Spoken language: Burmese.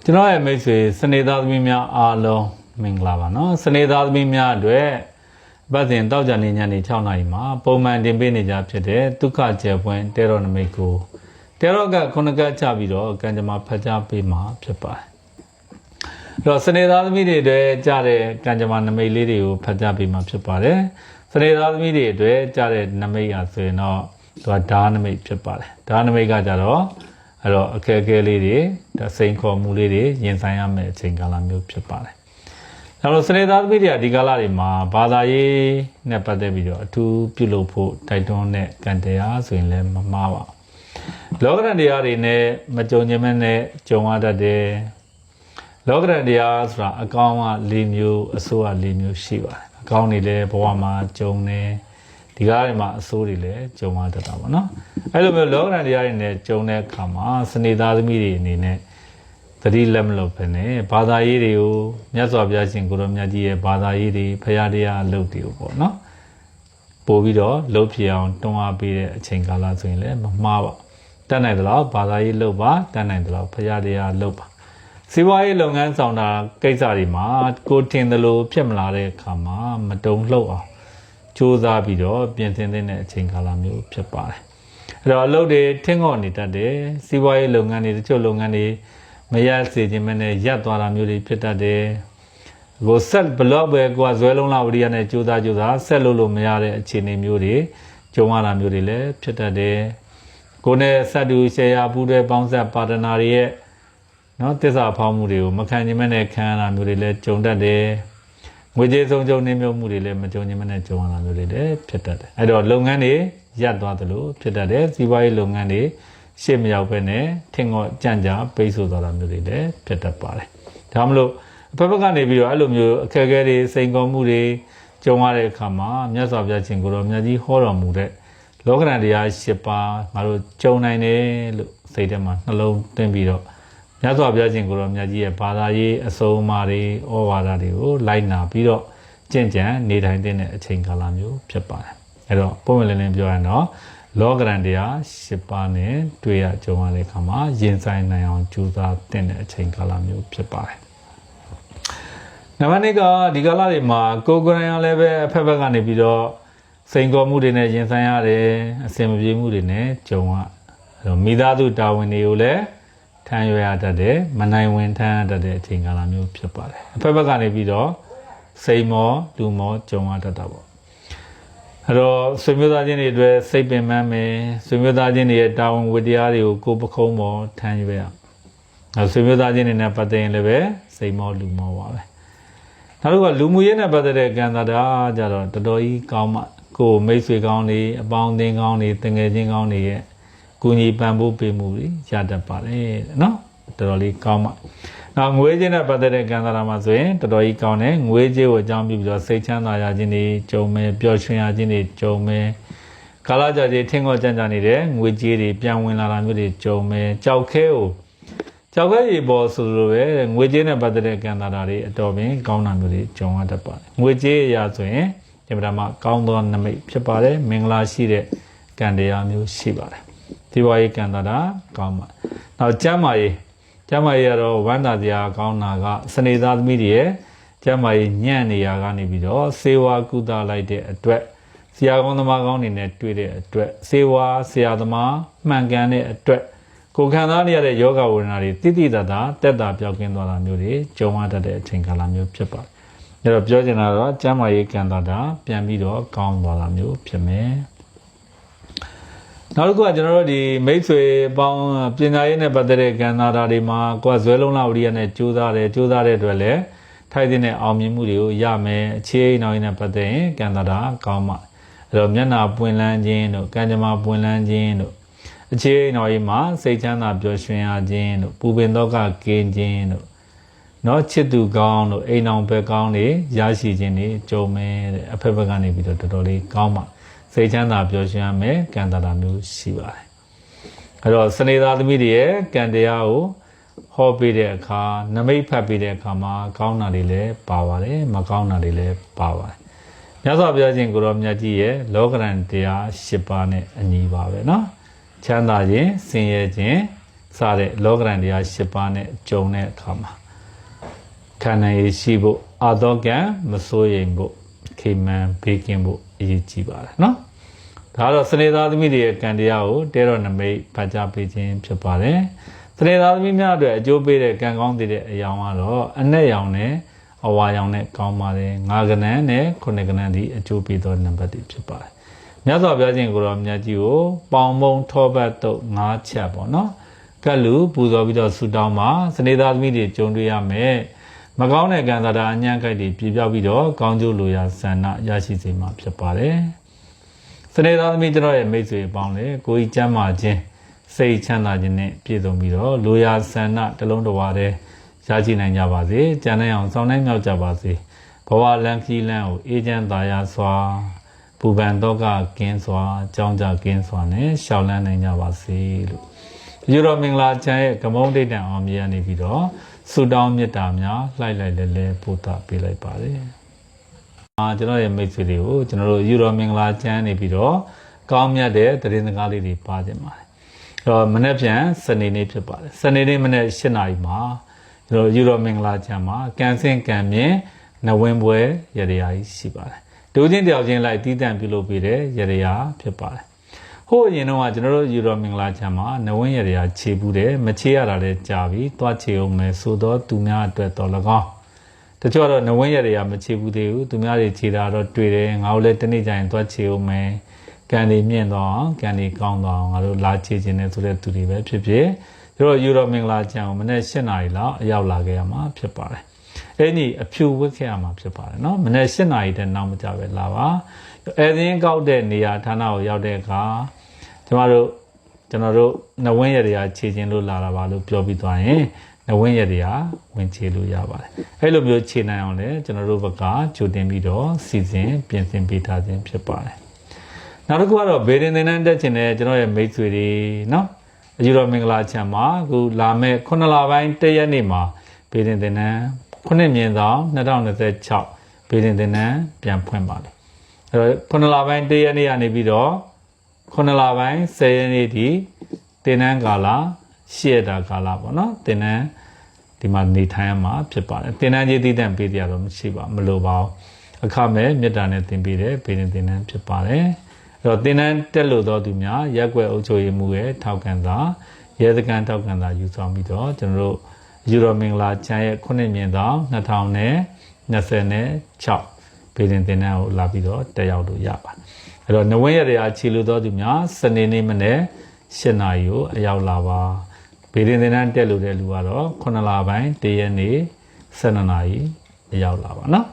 ကျွန်တော်ရဲ့မိတ်ဆွေစနေသားသမီးများအားလုံးမင်္ဂလာပါနော်စနေသားသမီးများအတွက်ပတ်စဉ်တောက်ကြနေညနေ6နာရီမှာပုံမှန်တင်ပေးနေကြဖြစ်တဲ့ဒုက္ခကျေပွင့်တေရောနမိတ်ကိုတေရောကခုနကချပြီးတော့ကံကြမ္မာဖတ်ကြားပေးမှာဖြစ်ပါတယ်အဲ့တော့စနေသားသမီးတွေအတွက်ကြားတဲ့ကံကြမ္မာနမိတ်လေးတွေကိုဖတ်ကြားပေးမှာဖြစ်ပါတယ်စနေသားသမီးတွေအတွက်ကြားတဲ့နမိတ်ရဆိုရင်တော့သူကဓာနမိတ်ဖြစ်ပါတယ်ဓာနမိတ်ကကြတော့အဲ့တော့အခက်အခဲလေးတွေစိန်ခေါ်မှုလေးတွေရင်ဆိုင်ရမယ့်အချိန်ကာလမျိုးဖြစ်ပါတယ်။နောက်လို့စနေသားသမီးတွေကဒီကာလတွေမှာဘာသာရေးနဲ့ပတ်သက်ပြီးတော့အထူးပြုလုပ်ဖို့တိုက်တွန်းတဲ့ကံတရားဆိုရင်လည်းမမှားပါဘူး။လောကရန်တရားတွေနဲ့မကြုံခြင်းမဲ့နဲ့ကြုံရတတ်တယ်။လောကရန်တရားဆိုတာအကောင်းက၄မျိုးအဆိုးက၄မျိုးရှိပါတယ်။အကောင်းတွေလည်းဘဝမှာကြုံတယ်ဒီကားတွေမှာအဆိုးတွေလည်းကြုံရတတ်တာပေါ့နော်အဲ့လိုမျိုးလောကရန်တရားတွေနဲ့ကြုံတဲ့အခါမှာစနေသားသမီးတွေအနေနဲ့သတိလက်မလို့ပဲနဲ့ဘာသာရေးတွေကိုမြတ်စွာဘုရားရှင်ကိုရောမြတ်ကြီးရဲ့ဘာသာရေးတွေဖရာတရားအလုပ်တွေကိုပေါ့နော်ပို့ပြီးတော့လှုပ်ဖြစ်အောင်တွန်းအားပေးတဲ့အချိန်ကာလဆိုရင်လည်းမမှားပါတတ်နိုင်သလားဘာသာရေးလုပ်ပါတတ်နိုင်သလားဖရာတရားလုပ်ပါစီးပွားရေးလုပ်ငန်းဆောင်တာကိစ္စတွေမှာကိုထင်သလိုဖြစ်မလာတဲ့အခါမှာမတုံ့လှုပ်အောင်စူးစမ်းပြီးတော့ပြင်ဆင်တဲ့အချိန်ကာလမျိုးဖြစ်ပါတယ်အဲ့တော့အလုပ်တွေထင်းငေါ့နေတတ်တယ်စီးပွားရေးလုပ်ငန်းတွေတချို့လုပ်ငန်းတွေမရစေခြင်းမနဲ့ရပ်သွားတာမျိုးတွေဖြစ်တတ်တယ်ကိုဆက်ဘလော့ပဲကိုကဇွဲလုံးလာဝရိယနဲ့စူးစမ်းဆက်လို့မရတဲ့အခြေအနေမျိုးတွေကြုံရတာမျိုးတွေလည်းဖြစ်တတ်တယ်ကိုနဲ့ဆက်တူရှယ်ယာပူးတဲ့ပေါင်းဆက်ပါတနာတွေရဲ့နော်တစ္ဆာဖောင်းမှုတွေကိုမခံခြင်းမနဲ့ခံရတာမျိုးတွေလည်းကြုံတတ်တယ်ငွေကြေးဆုံးရှုံးနေမျိုးမှုတွေလည်းမကြုံခြင်းမနဲ့ကြုံရတာမျိုးတွေလည်းဖြစ်တတ်တယ်အဲ့တော့လုပ်ငန်းတွေရပ်သွားသလိုဖြစ်တတ်တယ်စီးပွားရေးလုပ်ငန်းတွေရှေ့မရောက်ပဲနဲ့ထင်ငေါ့ကြံ့ကြာပိတ်ဆို့သွားတာမျိုးတွေလည်းဖြစ်တတ်ပါတယ်ဒါမှမဟုတ်အဖက်ဖက်ကနေပြီးတော့အဲ့လိုမျိုးအခက်အခဲတွေစိန်ခေါ်မှုတွေကြုံရတဲ့အခါမှာမြတ်စွာဘုရားရှင်ကိုရောမြတ်ကြီးဟောတော်မူတဲ့လောကရန်တရား၈ပါးငါတို့ကြုံနိုင်တယ်လို့စိတ်ထဲမှာနှလုံးသွင်းပြီးတော့မြတ်စွာဘုရားရှင်ကိုရောမြတ်ကြီးရဲ့ဘာသာရေးအဆုံးအမတွေဩဝါဒတွေကိုလိုက်နာပြီးတော့ကျင့်ကြံနေထိုင်တဲ့အချိန်ကာလမျိုးဖြစ်ပါတယ်အဲ့တော့ပုံမှန်လင်းလင်းပြောရရင်တော့လောကရန်တရား၈ပါးနဲ့တွေ့ရကြုံရတဲ့အခါမှာရင်ဆိုင်နိုင်အောင်ကြိုးစားတဲ့အချိန်ကာလမျိုးဖြစ်ပါတယ်နံပါတ်2ကဒီကာလတွေမှာကိုယ်ကိုယ်တိုင်လည်းပဲအဖက်ဖက်ကနေပြီးတော့စိန်ခေါ်မှုတွေနဲ့ရင်ဆိုင်ရတယ်အဆင်မပြေမှုတွေနဲ့ကြုံရအဲ့တော့မိသားစုတာဝန်တွေကိုလည်းထမ်းရွက်ရတတ်တယ်မနိုင်ဝင်ထမ်းရတတ်တဲ့အချိန်ကာလမျိုးဖြစ်ပါတယ်အဖက်ဖက်ကနေပြီးတော့စိတ်မောလူမောကြုံရတတ်တာပေါ့အဲ့တော့ဆွေမျိုးသားချင်းတွေအတွက်စိတ်ပင်ပန်းမယ်ဆွေမျိုးသားချင်းတွေရဲ့တာဝန်ဝတ္တရားတွေကိုကိုယ်ပခုံးပေါ်ထမ်းရွက်ရအောင်ဆွေမျိုးသားချင်းတွေနဲ့ပတ်သက်ရင်လည်းပဲစိတ်မောလူမောပါပဲနောက်တစ်ခုကလူမှုရေးနဲ့ပတ်သက်တဲ့ကံတာကြတော့တော်တော်ကြီးကောင်းမှကိုယ်မိတ်ဆွေကောင်းတွေအပေါင်းအသင်းကောင်းတွေတငယ်ချင်းကောင်းတွေရဲ့ကူညီပံ့ပိုးပေးမှုတွေရတတ်ပါတယ်နော်တော်တော်လေးကောင်းမှနောက်ငွေကြေးနဲ့ပတ်သက်တဲ့ကံတာမှာဆိုရင်တော်တော်ကြီးကောင်းတယ်ငွေကြေးကိုအကြောင်းပြုပြီးတော့စိတ်ချမ်းသာရခြင်းတွေကြုံမယ်ပျော်ရွှင်ရခြင်းတွေကြုံမယ်ကာလကြာကြီးထင်းငေါ့ကြံ့ကြာနေတဲ့ငွေကြေးတွေပြန်ဝင်လာတာမျိုးတွေကြုံမယ်ကြောက်ခဲရေပေါ်ဆိုလိုပဲငွေကြေးနဲ့ပတ်သက်တဲ့ကံတာတွေအတော်ပင်ကောင်းတာမျိုးတွေကြုံရတတ်ပါတယ်ငွေကြေးအရာဆိုရင်ဒီမှာမှကောင်းသောနမိတ်ဖြစ်ပါတယ်မင်္ဂလာရှိတဲ့ကံတရားမျိုးရှိပါတယ်ဒီဘဝရေးကံတာကောင်းပါနောက်ကျမ်းမာရေးကတော့ဝမ်းသာစရာကောင်းတာကစနေသားသမီးတွေရဲ့ကျမ်းမာရေးညံ့နေရာကနေပြီးတော့စေဝါကုသလိုက်တဲ့အတွက်ဆရာကောင်းသမားကောင်းတွေနဲ့တွေ့တဲ့အတွက်စေဝါဆရာသမားမှန်ကန်တဲ့အတွက်ကိုခံစားနေရတဲ့ယောဂဝေဒနာတွေတိတိတတ်တာတက်တာပြောက်ကင်းသွားတာမျိုးတွေကြုံရတတ်တဲ့အချိန်ကာလမျိုးဖြစ်ပါတယ်ဒါတော့ပြောချင်တာတော့ကျမ်းမာရေးကံတာပြန်ပြီးတော့ကောင်းသွားတာမျိုးဖြစ်မယ်နောက်တစ်ခုကကျွန်တော်တို့ဒီမိတ်ဆွေပေါင်းပညာရေးနဲ့ပတ်သက်တဲ့ကံတာတွေမှာကိုယ်ဇွဲလုံးလာဝရိယနဲ့ကြိုးစားတဲ့အတွက်လည်းထိုက်တဲ့အောင်မြင်မှုတွေကိုရမယ်အခြေအိမ်နောက်ရင်းနဲ့ပတ်သက်ရင်ကံတာကောင်းမှအဲ့တော့မျက်နှာပွင့်လန်းခြင်းတို့ကံကြမ္မာပွင့်လန်းခြင်းတို့အခြေအိမ်နောက်ရင်းမှာစိတ်ချမ်းသာပျော်ရွှင်ရခြင်းတို့ပူပင်သောကကင်းခြင်းတို့နော်ချစ်သူကောင်းတို့အိမ်အောင်ဘက်ကောင်းတွေရရှိခြင်းတွေကြုံမယ်တဲ့အဖက်ဘက်ကနေပြီးတော့တော်တော်လေးကောင်းမှစိတ်ချမ်းသာပျော်ရွှင်ရမယ်ကံတာမျိုးရှိပါတယ်အဲ့တော့စနေသားသမီးတွေရဲ့ကံတရားကိုဟောပေးတဲ့အခါနမိတ်ဖတ်ပေးတဲ့အခါမှာကောင်းတာတွေလည်းပါပါတယ်မကောင်းတာတွေလည်းပါပါတယ်မြတ်စွာဘုရားရှင်ကိုရောမြတ်ကြီးရဲ့လောကရန်တရား၈ပါးနဲ့အညီပါပဲเนาะချမ်းသာခြင်းဆင်းရဲခြင်း စားတဲ့လောကရန်တရား၈ပါးနဲ့ကြုံတဲ့အခါမှာခန္ဓာရည်ရှိဖို့အာသောကံမစိုးရိမ်ဖို့ခေမံဘေးကင်းဖို့အရေးကြီးပါတယ်နော်ဒါတော့စနေသားသမီးတွေရဲ့ကံတရားကိုတဲတော်နမိတ်ဖတ်ကြားပေးခြင်းဖြစ်ပါတယ်စနေသားသမီးများအတွက်အကျိုးပေးတဲ့ကံကောင်းတဲ့အရာကတော့အနက်ရောင်နဲ့အဝါရောင်နဲ့ကောင်းပါတယ်9ကဏ္ဍနဲ့9ကဏ္ဍဒီအကျိုးပေးသောနံပါတ်တွေဖြစ်ပါတယ်မြတ်စွာဘုရားရှင်ကိုတော်မြတ်ကြီးကိုပေါင်မုံထောပတ်တုတ်9ချက်ပေါ့နော်ကတ်လူပူဇော်ပြီးတော့ဆုတောင်းမှာစနေသားသမီးတွေကြုံတွေ့ရမယ်မကောင်းတဲ့ကံသာတာအညံ့ခိုက်တွေပြပြောက်ပြီးတော့ကောင်းကျိုးလိုရာဆန္ဒရရှိစေမှာဖြစ်ပါတယ်စနေသားသမီးကျွန်တော်ရဲ့မိတ်ဆွေအပေါင်းလေကိုကြီးကျမ်းမာခြင်းစိတ်ချမ်းသာခြင်းနဲ့ပြည့်စုံပြီးတော့လိုရာဆန္ဒတစ်လုံးတစ်ဝါတည်းရရှိနိုင်ကြပါစေကြံနိုင်အောင်စောင့်နိုင်မြောက်ကြပါစေဘဝလမ်းခီးလမ်းကိုအေးချမ်းသာယာစွာပူပန်တော့ကကင်းစွာကြောင်းကြကင်းစွာနဲ့ရှောင်လန်းနိုင်ကြပါစေလို့ယူတော်မင်္ဂလာချမ်းရဲ့ကမုန်းဒိတ်တံအောင်မြင်နေပြီးတော့ဆုတောင်းမေတ္တာများလှိုက်လိုက်လဲပို့တာပေးလိုက်ပါတယ်ကျွန်တော်ရဲ့မိတ်ဆွေတွေကိုကျွန်တော်တို့ယူတော်မင်္ဂလာချမ်းနေပြီးတော့ကောင်းမြတ်တဲ့သတင်းစကားလေးတွေပါခြင်းပါတယ်မနေ့ပြန်စနေနေ့ဖြစ်ပါတယ်စနေနေ့မနေ့၈နာရီမှာကျွန်တော်ယူတော်မင်္ဂလာချမ်းမှာကံစင်ကံမြင်နဝင်းပွဲရတရားကြီးရှိပါတယ်ဒုချင်းတယောက်ချင်းလိုက်တီးတန့်ပြုလုပ်ပေးတဲ့ရတရားဖြစ်ပါတယ်ဟိုအရင်တော့ကျွန်တော်တို့ယူတော်မင်္ဂလာချမ်းမှာနဝင်းရတရားခြေပူးတယ်မခြေရတာလည်းကြာပြီသွားခြေအောင်မယ်ဆိုတော့သူများအတွက်တော်၎င်းတချို့တော့နဝင်းရတရားမခြေဘူးသေးဘူးသူများတွေခြေတာတော့တွေ့တယ်ငါတို့လည်းတနေ့ကျရင်သွားခြေအောင်မယ်ကံတွေမြင့်သွားအောင်ကံတွေကောင်းသွားအောင်ငါတို့လာခြေခြင်းနဲ့ဆိုတဲ့သူတွေပဲဖြစ်ဖြစ်တို့ယူတော်မင်္ဂလာချမ်းကိုမနေ့၈နာရီလောက်အရောက်လာခဲ့ရမှာဖြစ်ပါတယ်အဲ့ဒီအဖြူဝတ်ခဲ့ရမှာဖြစ်ပါတယ်နော်မနေ့၈နာရီတည်းနောက်မကြပဲလာပါအဲ့ဒီကောက်တဲ့နေရာဌာနကိုရောက်တဲ့အခါကျွန်တော်တို့နဝင်းရတရားခြေခြင်းလို့လာတာပါလို့ပြောပြီးသွားရင်နဝင်းရတရားဝင်ခြေလို့ရပါတယ်အဲ့လိုမျိုးခြေနိုင်အောင်လဲကျွန်တော်တို့ဘက်ကကြိုတင်ပြီးတော့စီစဉ်ပြင်ဆင်ပေးထားခြင်းဖြစ်ပါတယ်နောက်တစ်ခုကတော့ဘေဒင်သင်တန်းတက်ခြင်းနဲ့ကျွန်တော်ရဲ့မိတ်ဆွေတွေနော်အယူတော်မင်္ဂလာချမ်းမှာအခုလာမဲ့9လပိုင်း1ရက်နေ့မှာဘေဒင်သင်တန်း9မြင်ဆောင်2026ဘေဒင်သင်တန်းပြန်ဖွင့်ပါလိမ့်အဲ့တော့9လပိုင်း1ရက်နေ့ကနေပြီးတော့9လပိုင်း10ရက်နေ့ထိသင်တန်းကာလ10ရက်တာကာလပေါ့နော်သင်တန်းဒီမှာနေထိုင်ရမှာဖြစ်ပါတယ်သင်တန်းကြီးတည်တံ့ပေးကြတော့မရှိပါမလိုပါဘူးအခမဲ့မေတ္တာနဲ့သင်ပေးတယ်ဘေဒင်သင်တန်းဖြစ်ပါတယ်အဲ့တော့သင်တန်းတက်လို့တော့သူများရက်ွက်အုပ်ချုပ်ရေးမှုရဲ့ထောက်ခံစာရဲစခန်းထောက်ခံစာယူဆောင်ပြီးတော့ကျွန်တော်တို့ယူတော်မင်္ဂလာချမ်းရဲ့9မြင်ဆောင်2026ဘေဒင်သင်တန်းကိုလာပြီးတော့တက်ရောက်လို့ရပါတယ်အဲ့တော့နဝင်းရတရားခြေလို့တော့သူများစနေနေ့မနေ့၈နာရီကိုအရောက်လာပါဘေဒင်သင်တန်းတက်လို့တဲ့လူကတော့9လပိုင်း1ရက်နေ့12နာရီအရောက်လာပါနော်